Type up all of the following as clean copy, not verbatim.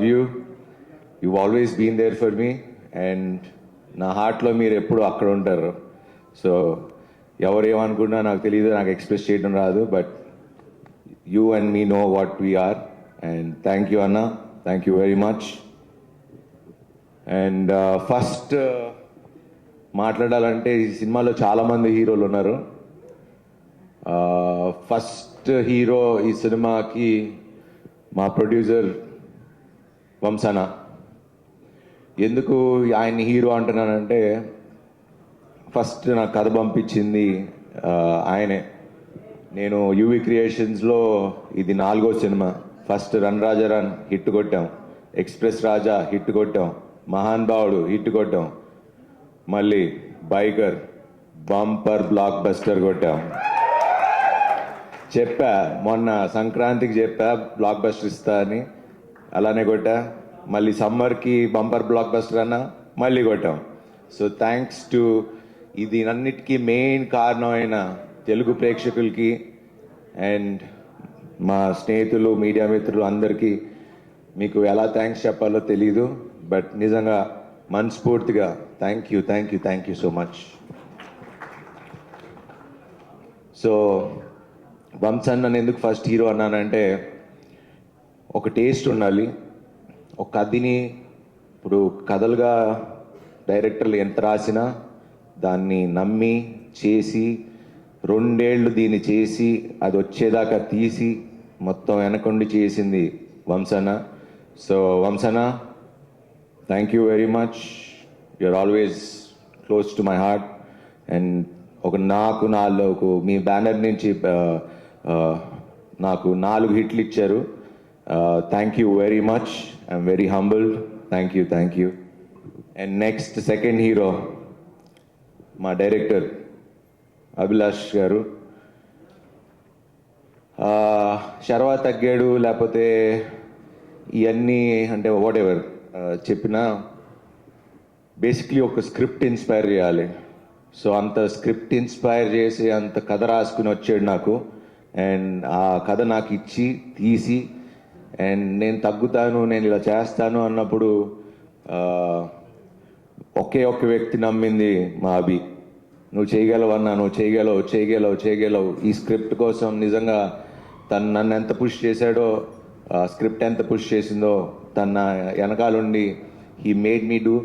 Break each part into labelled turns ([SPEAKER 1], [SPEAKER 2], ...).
[SPEAKER 1] you. You've always been there for me, and నా హార్ట్లో మీరు ఎప్పుడు అక్కడ ఉంటారు. సో ఎవరేమనుకున్నా నాకు తెలియదు, నాకు ఎక్స్ప్రెస్ చేయడం రాదు, but you and me know what we are. And thank you అన్న, thank you very much. And first మాట్లాడాలంటే ఈ సినిమాలో చాలామంది హీరోలు ఉన్నారు. ఫస్ట్ హీరో ఈ సినిమాకి మా ప్రొడ్యూసర్ వంశన. ఎందుకు ఆయన్ని హీరో అంటున్నానంటే, ఫస్ట్ నాకు కథ పంపించింది ఆయనే. నేను యూవీ క్రియేషన్స్లో ఇది 4వ సినిమా. ఫస్ట్ రన్ రాజా రన్ హిట్ కొట్టాం, ఎక్స్ప్రెస్ రాజా హిట్ కొట్టాం, మహాన్ భావుడు హిట్ కొట్టాం, మళ్ళీ బైకర్ బంపర్ బ్లాక్ బస్టర్ కొట్టాం. చెప్పా మొన్న సంక్రాంతికి చెప్పా బ్లాక్ బస్టర్ ఇస్తా అని, అలానే కొట్టా. మళ్ళీ సమ్మర్కి బంపర్ బ్లాక్ బస్టర్ అన్నా, మళ్ళీ కొట్టాం. సో థ్యాంక్స్ టు ఇది అన్నిటికీ మెయిన్ కారణమైన తెలుగు ప్రేక్షకులకి అండ్ మా స్నేహితులు మీడియా మిత్రులు అందరికీ మీకు ఎలా థ్యాంక్స్ చెప్పాలో తెలీదు, బట్ నిజంగా మనస్ఫూర్తిగా thank you, thank you, thank you so much. So Vamshan నన్ను ఎందుకు ఫస్ట్ హీరో అన్నానంటే, ఒక టేస్ట్ ఉండాలి. ఒక కథని ఇప్పుడు కథలుగా డైరెక్టర్లు ఎంత రాసినా దాన్ని నమ్మి చేసి 2 ఏళ్ళు దీన్ని చేసి అది వచ్చేదాకా తీసి మొత్తం వెనకుండి చేసింది Vamshana. So Vamshana, thank you very much. You are always close to my heart. And నాకు 4 మీ బ్యానర్ నుంచి నాకు 4 హిట్లు ఇచ్చారు. Thank you very much. I'm very humbled. Thank you, thank you. And next second hero మా డైరెక్టర్ అభిలాష్ గారు. శర్వా తగ్గాడు లేకపోతే ఇవన్నీ అంటే వాట్ ఎవర్ చెప్పినా బేసిక్లీ ఒక స్క్రిప్ట్ ఇన్స్పైర్ చేయాలి. సో అంత స్క్రిప్ట్ ఇన్స్పైర్ చేసి అంత కథ రాసుకుని వచ్చాడు నాకు. అండ్ ఆ కథ నాకు ఇచ్చి తీసి, అండ్ నేను తగ్గుతాను, నేను ఇలా చేస్తాను అన్నప్పుడు ఒకే ఒక్క వ్యక్తి నమ్మింది మా అభి. నువ్వు చేయగలవన్నా, నువ్వు చేయగలవు, చేయగలవు, చేయగలవు. ఈ స్క్రిప్ట్ కోసం నిజంగా తను నన్ను ఎంత పుష్ చేశాడో, స్క్రిప్ట్ ఎంత పుష్ చేసిందో తన వెనకాలండి he made me do.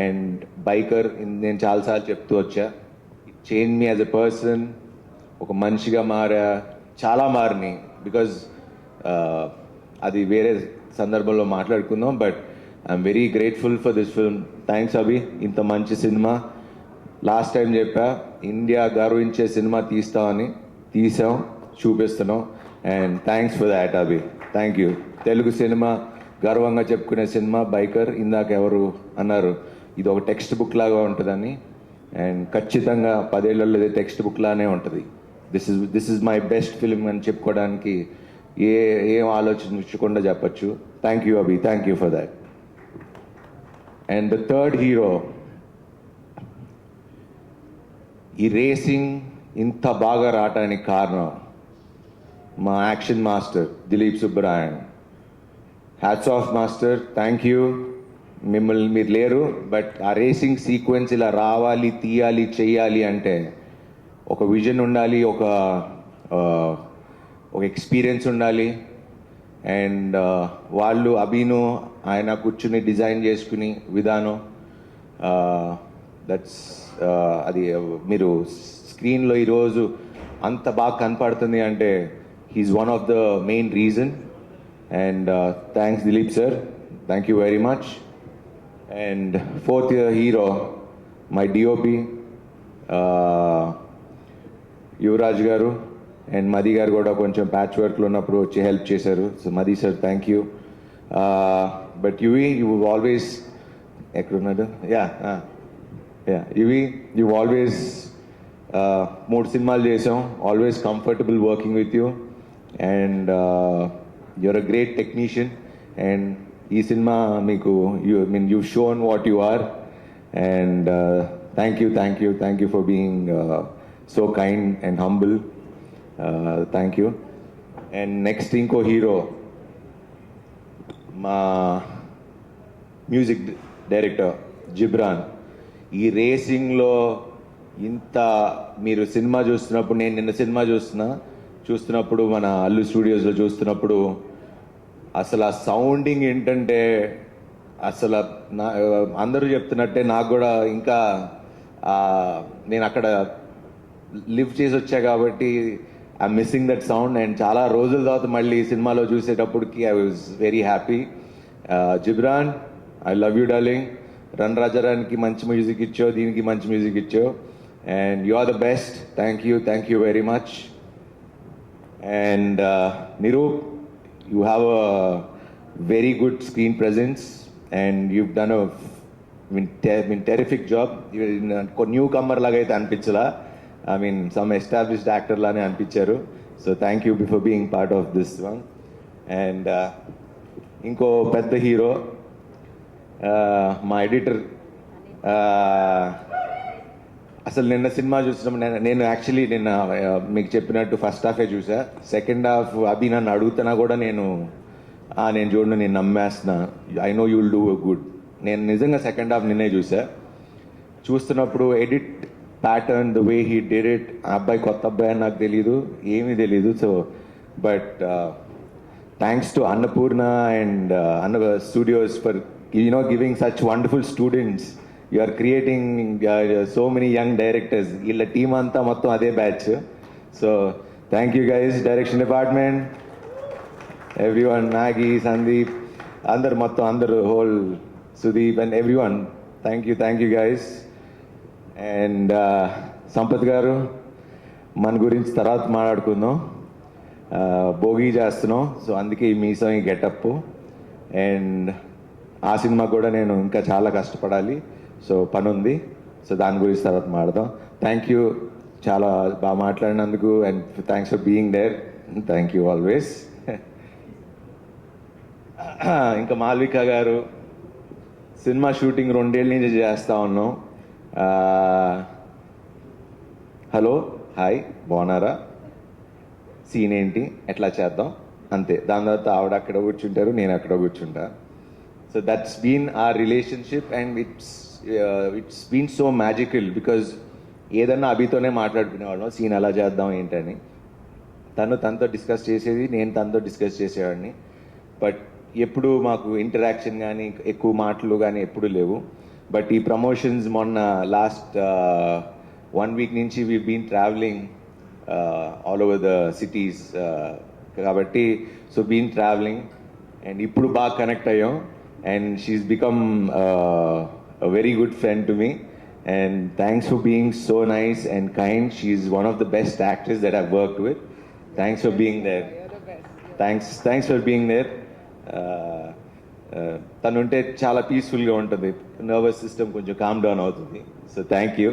[SPEAKER 1] And బైకర్ నేను చాలాసార్లు చెప్తూ వచ్చా, change me as a person. ఒక మనిషిగా మారా, చాలా మారినాయి. బికాజ్ అది వేరే సందర్భంలో మాట్లాడుకుందాం, but I'm very grateful for this film. Thanks Abhi, ఇంత మంచి సినిమా. లాస్ట్ టైం చెప్పా ఇండియా గర్వించే సినిమా తీస్తామని, తీసాం, చూపిస్తున్నాం. And thanks for that Abhi, thank you. Telugu సినిమా గర్వంగా చెప్పుకునే సినిమా బైకర్. ఇందాక ఎవరు అన్నారు ఇది ఒక టెక్స్ట్ బుక్ లాగా ఉంటుందని, అండ్ ఖచ్చితంగా 10 ఏళ్లలో ఇది టెక్స్ట్ బుక్ లానే ఉంటుంది. This is my best film అని చెప్పుకోవడానికి ఏం ఆలోచించకుండా చెప్పచ్చు. Thank you Abhi, thank you for that. And the third hero, ఈ రేసింగ్ ఇంత బాగా రావటానికి కారణం మా action master Dilip Subbarayan. Hats off master, thank you. మిమ్మల్ని మీరు లేరు, బట్ ఆ రేసింగ్ సీక్వెన్స్ ఇలా రావాలి, తీయాలి, చెయ్యాలి అంటే ఒక విజన్ ఉండాలి, ఒక ఎక్స్పీరియన్స్ ఉండాలి. అండ్ వాళ్ళు అభిను ఆయన కూర్చుని డిజైన్ చేసుకుని విధానం, దట్స్ అది మీరు స్క్రీన్లో ఈరోజు అంత బాగా కనపడుతుంది అంటే he is one of the main reason. And thanks Dileep sir, thank you very much. And fourth hero my DOP Yuvraj garu. And మది గారు కూడా కొంచెం ప్యాచ్ వర్క్లో ఉన్నప్పుడు వచ్చి హెల్ప్ చేశారు. So Madhi sir, thank you. But Yuvi, you always ఎక్కడున్నాడు, యువి, యూ ఆల్వేస్ 3 సినిమాలు చేసాం, always comfortable working with you. And you're a great technician. And ఈ సినిమా మీకు you shown what you are. And thank you, thank you, thank you for being so kind and humble. Thank you. And next ఇంకో hero మా music director Ghibran. ఈ రేసింగ్లో ఇంత మీరు cinema చూస్తున్నప్పుడు, నేను నిన్న సినిమా చూస్తున్నప్పుడు మన అల్లు స్టూడియోస్లో చూస్తున్నప్పుడు అసలు ఆ సౌండింగ్ ఏంటంటే అసలు అందరూ చెప్తున్నట్టే నాకు కూడా ఇంకా నేను అక్కడ లివ్ చేసి వచ్చా కాబట్టి I missing that sound. And చాలా రోజుల తర్వాత మళ్ళీ సినిమాలో చూసేటప్పటికి I was very happy. Ghibran, I love you darling. Run రాజారానికి మంచి మ్యూజిక్ ఇచ్చావు, దీనికి మంచి మ్యూజిక్ ఇచ్చావు, and you are the best. Thank you very much. And Niroop, you have a very good screen presence and you've done a terrific job. Newcomer laga aithe anpinchala, I mean some established actor lane anpicharu. So thank you for being part of this one. And inko pedda hero మా editor. అసలు నిన్న cinema చూసినప్పుడు నేను actually నిన్న మీకు చెప్పినట్టు first హాఫే చూసా. Second half అభి నన్ను అడుగుతున్నా కూడా నేను చూడను, నేను నమ్మేస్తున్నా. I know you will do good. నేను నిజంగా సెకండ్ హాఫ్ నిన్నే చూస్తున్నప్పుడు edit pattern, the way he did it. ఆ అబ్బాయి కొత్త అబ్బాయి అని నాకు తెలీదు, ఏమీ తెలీదు. So but thanks to Annapurna and Anna studios for giving such wonderful students. You are creating so many young directors. Illa team anta mottham ade batch. So thank you guys, direction department, everyone, Maggie, Sandeep, andaru whole Sudeep and everyone. Thank you guys. And Sampath garu, మన గురించి తర్వాత మాట్లాడుకుందాం. భోగి చేస్తున్నాం, so అందుకే ఈ మీసం ఈ getup. And ఆ సినిమా కూడా నేను ఇంకా చాలా కష్టపడాలి, సో పని ఉంది. సో దాని గురించి తర్వాత మాట్లాడదాం. థ్యాంక్ యూ, చాలా బాగా మాట్లాడినందుకు, and thanks for being there. Thank you always. ఇంకా మాల్విక గారు, సినిమా షూటింగ్ 2 ఏళ్ళ నుంచి చేస్తూ ఉన్నాం. హలో, హాయ్, బాగున్నారా, సీన్ ఏంటి, ఎట్లా చేద్దాం, అంతే. దాని తర్వాత ఆవిడ అక్కడ కూర్చుంటారు, నేను అక్కడ కూర్చుంటా. So that's been our relationship, and it's been so magical because ఏదన్నా అభితోనే మాట్లాడుకునేవాళ్ళం, సీన్ అలా చేద్దాం ఏంటని. తనతో డిస్కస్ చేసేది, నేను తనతో డిస్కస్ చేసేవాడిని. బట్ ఎప్పుడు మాకు ఇంటరాక్షన్ కానీ ఎక్కువ మాటలు కానీ ఎప్పుడు లేవు. బట్ ఈ ప్రమోషన్స్ మొన్న లాస్ట్ 1 వీక్ నుంచి we been travelling all over the cities కాబట్టి, సో బీన్ ట్రావెలింగ్ అండ్ ఇప్పుడు బాగా కనెక్ట్ అయ్యాం. And she's become a very good friend to me, and thanks for being so nice and kind. She's one of the best actors that I've worked with. Thanks for being there. Thanks for being there. తను ఉంటే చాలా పీస్ఫుల్గా ఉంటుంది, nervous system కొంచెం calm down అవుతుంది. So thank you.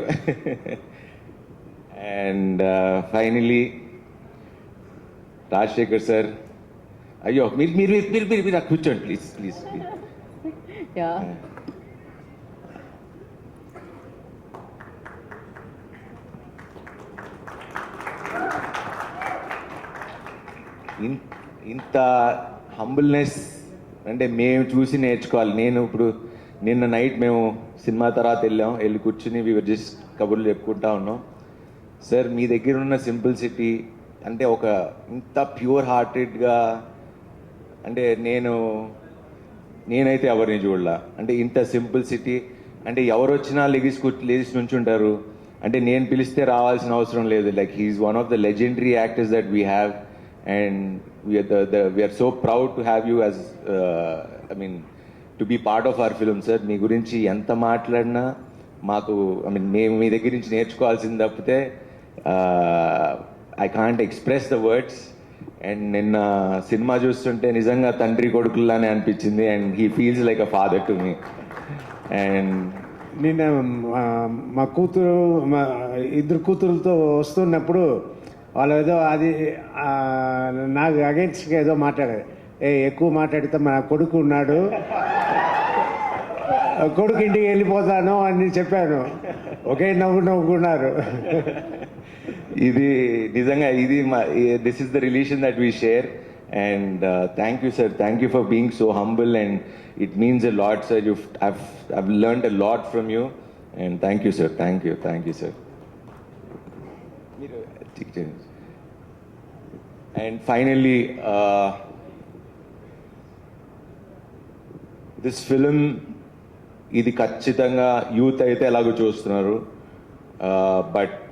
[SPEAKER 1] And finally Rajasekhar sir, అయ్యో మీరు నాకు కూర్చోండి ప్లీజ్.
[SPEAKER 2] Yeah.
[SPEAKER 1] ఇంత హంబుల్నెస్ అంటే మేము చూసి నేర్చుకోవాలి. నేను ఇప్పుడు నిన్న నైట్ మేము సినిమా తర్వాత వెళ్ళి కూర్చుని జస్ట్ కబుర్లు చెప్పుకుంటా ఉన్నాం. సార్, మీ దగ్గర ఉన్న సింపుల్సిటీ అంటే ఒక ఇంత ప్యూర్ హార్టెడ్గా, అంటే నేనైతే ఎవరిని చూడలా. అంటే ఇంత సింపుల్సిటీ, అంటే ఎవరు వచ్చినా లేడీస్ నుంచి ఉంటారు. అంటే నేను పిలిస్తే రావాల్సిన అవసరం లేదు. Like he's one of the legendary actors that we have, and we're so proud to have you as to be part of our film. Sir, మీ గురించి ఎంత మాట్లాడినా మాకు మేము మీ దగ్గర నుంచి నేర్చుకోవాల్సింది తప్పితే I can't express the words. And నిన్న సినిమా చూస్తుంటే నిజంగా తండ్రి కొడుకుల్లానే అనిపించింది, and he feels like a father to me. And
[SPEAKER 3] నిన్న మా ఇద్దరు కూతురులతో వస్తున్నప్పుడు వాళ్ళు ఏదో అది నాకు అగేన్స్ట్గా ఏదో మాట్లాడారు. ఎక్కువ మాట్లాడితే మా కొడుకు ఉన్నాడు, కొడుకు ఇంటికి వెళ్ళిపోతాను అని చెప్పాను. ఒకే నవ్వుకున్నారు.
[SPEAKER 1] ఇది నిజంగా this is the relation that we share. And thank you, sir. Thank you for being so humble, and it means a lot, sir. I've learned a lot from you, and thank you, sir. Thank you, sir. And finally, this film, ఇది ఖచ్చితంగా youth అయితే ఎలాగో చూస్తున్నారు, but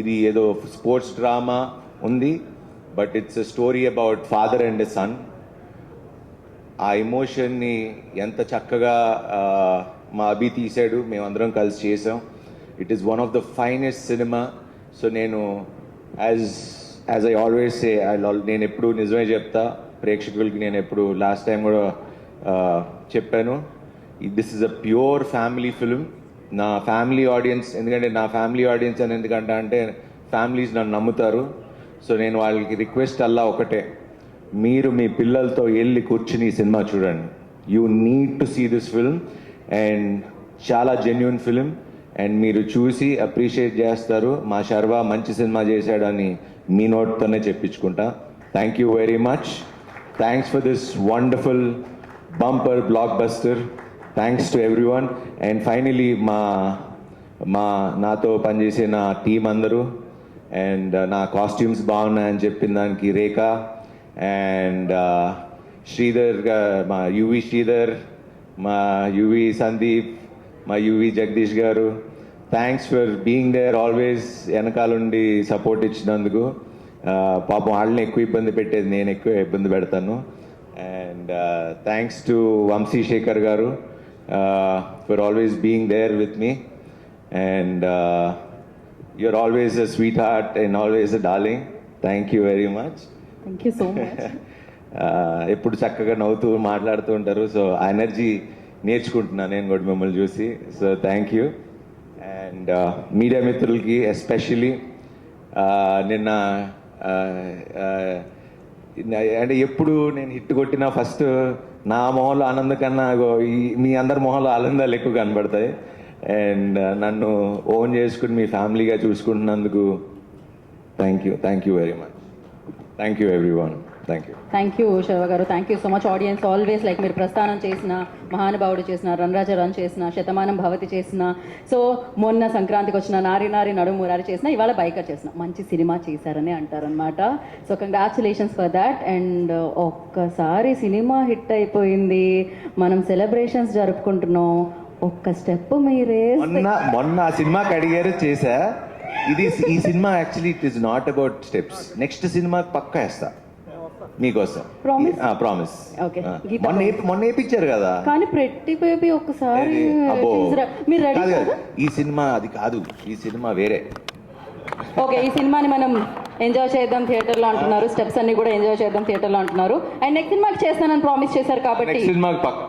[SPEAKER 1] ఇది ఏదో sports drama ఉంది, but it's a story about father and a son. ఆ ఎమోషన్ని ఎంత చక్కగా మా అభి తీశాడు, మేమందరం కలిసి చేసాం. It is one of the finest cinema. So నేను యాజ్ ఐ ఆల్వేస్ సే, నేను ఎప్పుడు నిజమే చెప్తా ప్రేక్షకులకి. నేను ఎప్పుడు లాస్ట్ టైం కూడా చెప్పాను, this is a pure family film. నా ఫ్యామిలీ ఆడియన్స్, ఎందుకంటే నా ఫ్యామిలీ ఆడియన్స్ అని ఎందుకంటే అంటే ఫ్యామిలీస్ నన్ను నమ్ముతారు. సో నేను వాళ్ళకి రిక్వెస్ట్ అలా ఒకటే, మీరు మీ పిల్లలతో వెళ్ళి కూర్చుని ఈ సినిమా చూడండి. You need to see this film, and చాలా జెన్యున్ ఫిలిం, అండ్ మీరు చూసి అప్రిషియేట్ చేస్తారు. మా శర్వా మంచి సినిమా చేశాడని మీ నోట్తోనే చెప్పించుకుంటా. Thank you very much. Thanks for this wonderful bumper blockbuster. Thanks to everyone. And finally నాతో పనిచేసే నా టీం అందరూ, అండ్ నా కాస్ట్యూమ్స్ బాగున్నాయని చెప్పిన దానికి రేఖ అండ్ శ్రీధర్, మా యువి శ్రీధర్, మా యువి సందీప్, మా UV Jagadish garu, thanks for being there always, వెనకాలండి సపోర్ట్ ఇచ్చినందుకు. పాపం వాళ్ళని ఎక్కువ ఇబ్బంది పెట్టేది నేను ఎక్కువ ఇబ్బంది పెడతాను. And thanks to Vamsi Shekar garu for always being there with me. And you're always a sweetheart and always a darling. Thank you very much.
[SPEAKER 2] Thank you so much.
[SPEAKER 1] ఎప్పుడు చక్కగా నవ్వుతూ మాట్లాడుతూ ఉంటారు. సో ఆ ఎనర్జీ నేర్చుకుంటున్నాను నేను కూడా మిమ్మల్ని చూసి. So thank you. And media మిత్రులకి ఎస్పెషలీ నిన్న అంటే ఎప్పుడు నేను హిట్ కొట్టినా ఫస్ట్ నా మొహంలో ఆనందం కన్నా మీ అందరి మొహంలో ఆనందాలు ఎక్కువ కనబడతాయి. అండ్ నన్ను ఓన్ చేసుకుని మీ ఫ్యామిలీగా చూసుకుంటున్నందుకు thank you very much. Thank you everyone. Thank you.
[SPEAKER 2] Thank you Sharva garu. Thank you so much. Audience always like మీరు ప్రస్థానం చేసిన, మహానుభావుడు చేసిన, రన్రాజ రన్ చేసిన, శతమానం భవతి చేసిన, సో మొన్న సంక్రాంతికి వచ్చిన నారి నారి నడుము మురారి చేసిన, ఇవాళ బైకర్ చేసిన, మంచి సినిమా చేశారని అంటారనమాట. So congratulations for that. And ఒక్కసారి సినిమా హిట్ అయిపోయింది, మనం సెలబ్రేషన్స్ జరుపుకుంటున్నాం. ఒక్క స్టెప్ మీరే
[SPEAKER 1] మొన్న ఆ సినిమాకి అడిగారు, చేశా. ఈ cinema actually it is not about steps. Next సినిమాకి పక్కా వేస్తా మీకోసం. ప్రామిస్.
[SPEAKER 2] ఓకే.
[SPEAKER 1] మొన్న వేయించారు కదా.
[SPEAKER 2] కానీ ప్రతి బేబీ ఒక్కసారి మీరు రెడీ కాదు.
[SPEAKER 1] ఈ సినిమా అది కాదు, ఈ సినిమా వేరే.
[SPEAKER 2] ఓకే, ఈ సినిమాని మనం ఎంజాయ్ చేద్దాం థియేటర్లో అంటున్నారు, స్టెప్స్ అన్ని కూడా ఎంజాయ్ చేద్దాం థియేటర్లో అంటున్నారు. అండ్ నెక్స్ట్ సినిమాకి చేస్తానని ప్రామిస్ చేశారు కాబట్టి
[SPEAKER 1] సినిమాకి పక్కా.